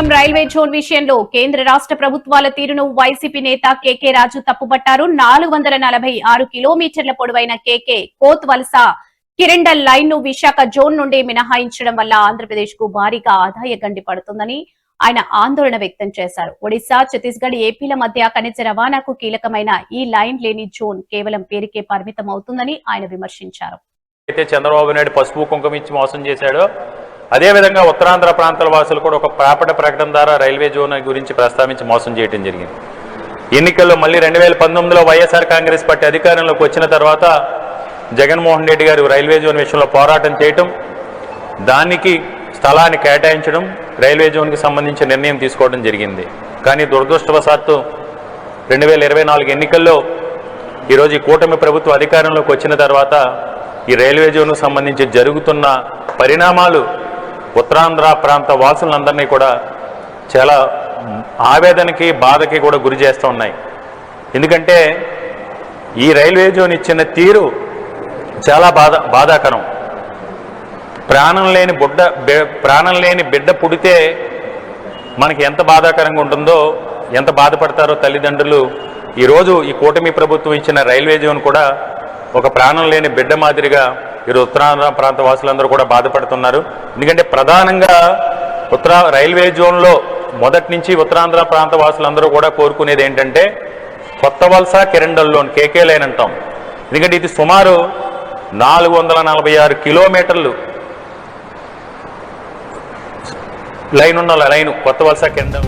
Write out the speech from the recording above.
Railway zone విషయంలో కేంద్ర రాష్ట్ర ప్రభుత్వాల తీరును వైసీపీ నేత కేకే రాజు తప్పుపట్టారు. 446 కిలోమీటర్ల పొడవైన కేకే కోత్ వలస కిరండల్ లైన్ ను విశాఖ జోన్ నుండి మినహాయించడం వల్ల ఆంధ్రప్రదేశ్ కు భారీగా ఆదాయ గండి పడుతుందని ఆయన ఆందోళన వ్యక్తం చేశారు. ఒడిశా, ఛత్తీస్గఢ్, ఏపీల మధ్య ఖనిజ రవాణాకు కీలకమైన ఈ లైన్ లేని జోన్ కేవలం పేరుకే పరిమితం అవుతుందని ఆయన విమర్శించారు. చంద్రబాబు నాయుడు పసుపు కుంకుమ ఇచ్చి మోసం చేశాడో అదేవిధంగా ఉత్తరాంధ్ర ప్రాంతాల వాసులు కూడా ఒక ప్రాపట ప్రకటన ద్వారా రైల్వే జోన్ గురించి ప్రస్తావించి మోసం చేయడం జరిగింది. ఎన్నికల్లో మళ్ళీ 2019లో వైఎస్ఆర్ కాంగ్రెస్ పార్టీ అధికారంలోకి వచ్చిన తర్వాత జగన్మోహన్ రెడ్డి గారు రైల్వే జోన్ విషయంలో పోరాటం చేయటం, దానికి స్థలాన్ని కేటాయించడం, రైల్వే జోన్కి సంబంధించి నిర్ణయం తీసుకోవడం జరిగింది. కానీ దురదృష్టవశాత్తు 2024 ఎన్నికల్లో ఈరోజు ఈ కూటమి ప్రభుత్వం అధికారంలోకి వచ్చిన తర్వాత ఈ రైల్వే జోన్కు సంబంధించి జరుగుతున్న పరిణామాలు ఉత్తరాంధ్ర ప్రాంత వాసులందరినీ కూడా చాలా ఆవేదనకి, బాధకి కూడా గురి చేస్తూ ఉన్నాయి. ఎందుకంటే ఈ రైల్వే జోన్ ఇచ్చిన తీరు చాలా బాధాకరం. ప్రాణం లేని బిడ్డ పుడితే మనకి ఎంత బాధాకరంగా ఉంటుందో, ఎంత బాధపడతారో తల్లిదండ్రులు. ఈరోజు ఈ కూటమి ప్రభుత్వం ఇచ్చిన రైల్వే జోన్ కూడా ఒక ప్రాణం లేని బిడ్డ మాదిరిగా ఈరోజు ఉత్తరాంధ్ర ప్రాంత వాసులందరూ కూడా బాధపడుతున్నారు. ఎందుకంటే ప్రధానంగా రైల్వే జోన్లో మొదటి నుంచి ఉత్తరాంధ్ర ప్రాంత వాసులందరూ కూడా కోరుకునేది ఏంటంటే కొత్త వలస కిరండల్ లోన్, కేకే లైన్ అంటాం. ఎందుకంటే ఇది సుమారు 446 కిలోమీటర్లు లైన్ ఉన్న లైను కొత్త వలస కిరండల్.